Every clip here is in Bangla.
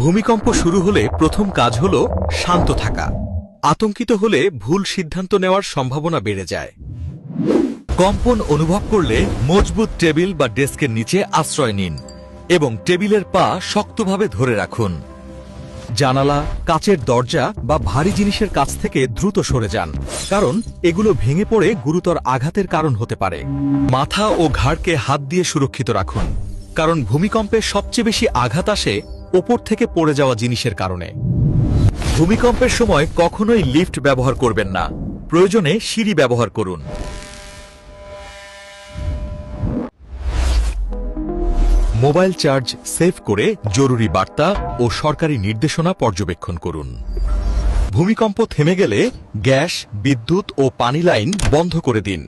ভূমিকম্প শুরু হলে প্রথম কাজ হল শান্ত থাকা। আতঙ্কিত হলে ভুল সিদ্ধান্ত নেওয়ার সম্ভাবনা বেড়ে যায়। কম্পন অনুভব করলে মজবুত টেবিল বা ডেস্কের নিচে আশ্রয় নিন এবং টেবিলের পা শক্তভাবে ধরে রাখুন। জানালা, কাচের দরজা বা ভারী জিনিসের কাছ থেকে দ্রুত সরে যান, কারণ এগুলো ভেঙে পড়ে গুরুতর আঘাতের কারণ হতে পারে। মাথা ও ঘাড়কে হাত দিয়ে সুরক্ষিত রাখুন, কারণ ভূমিকম্পে সবচেয়ে বেশি আঘাত আসে ওপর থেকে পড়ে যাওয়া জিনিসের কারণে। ভূমিকম্পের সময় কখনোই লিফট ব্যবহার করবেন না, প্রয়োজনে সিঁড়ি ব্যবহার করুন। মোবাইল চার্জ সেভ করে জরুরি বার্তা ও সরকারি নির্দেশনা পর্যবেক্ষণ করুন। ভূমিকম্প থেমে গেলে গ্যাস, বিদ্যুৎ ও পানি লাইন বন্ধ করে দিন,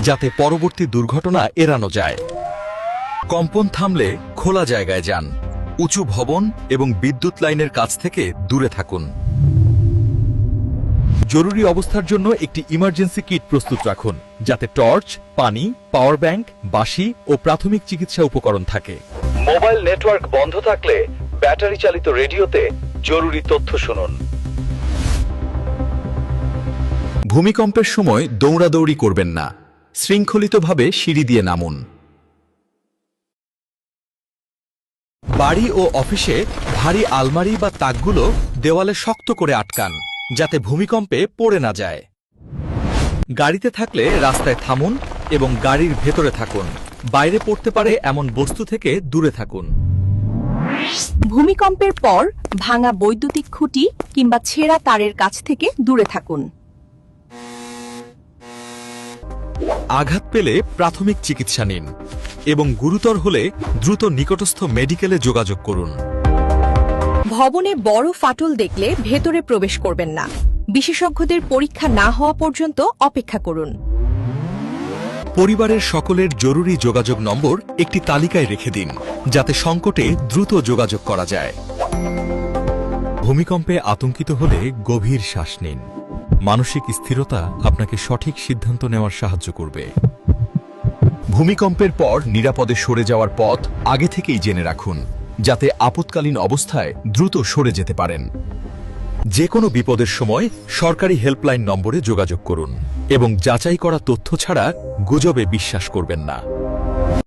যাতে পরবর্তী দুর্ঘটনা এড়ানো যায়। কম্পন থামলে খোলা জায়গায় যান, উঁচু ভবন এবং বিদ্যুৎ লাইনের কাছ থেকে দূরে থাকুন। জরুরি অবস্থার জন্য একটি ইমার্জেন্সি কিট প্রস্তুত রাখুন, যাতে টর্চ, পানি, পাওয়ার ব্যাংক, বাঁশি ও প্রাথমিক চিকিৎসা উপকরণ থাকে। মোবাইল নেটওয়ার্ক বন্ধ থাকলে ব্যাটারি চালিত রেডিওতে জরুরি তথ্য শুনুন। ভূমিকম্পের সময় দৌড়াদৌড়ি করবেন না, শৃঙ্খলিতভাবে সিঁড়ি দিয়ে নামুন। বাড়ি ও অফিসে ভারী আলমারি বা তাকগুলো দেওয়ালে শক্ত করে আটকান, যাতে ভূমিকম্পে পড়ে না যায়। গাড়িতে থাকলে রাস্তায় থামুন এবং গাড়ির ভেতরে থাকুন। বাইরে পড়তে পারে এমন বস্তু থেকে দূরে থাকুন। ভূমিকম্পের পর ভাঙা বৈদ্যুতিক খুঁটি কিংবা ছেঁড়া তারের কাছ থেকে দূরে থাকুন। আঘাত পেলে প্রাথমিক চিকিৎসা নিন এবং গুরুতর হলে দ্রুত নিকটস্থ মেডিকেলে যোগাযোগ করুন। ভবনে বড় ফাটল দেখলে ভেতরে প্রবেশ করবেন না। বিশেষজ্ঞদের পরীক্ষা না হওয়া পর্যন্ত অপেক্ষা করুন। পরিবারের সকলের জরুরি যোগাযোগ নম্বর একটি তালিকায় রেখে দিন, যাতে সংকটে দ্রুত যোগাযোগ করা যায়। ভূমিকম্পে আতঙ্কিত হলে গভীর শ্বাস নিন। মানসিক স্থিরতা আপনাকে সঠিক সিদ্ধান্ত নেওয়ার সাহায্য করবে। ভূমিকম্পের পর নিরাপদে সরে যাওয়ার পথ আগে থেকেই জেনে রাখুন, যাতে আপৎকালীন অবস্থায় দ্রুত সরে যেতে পারেন। যে কোনো বিপদের সময় সরকারি হেল্পলাইন নম্বরে যোগাযোগ করুন এবং যাচাই করা তথ্য ছাড়া গুজবে বিশ্বাস করবেন না।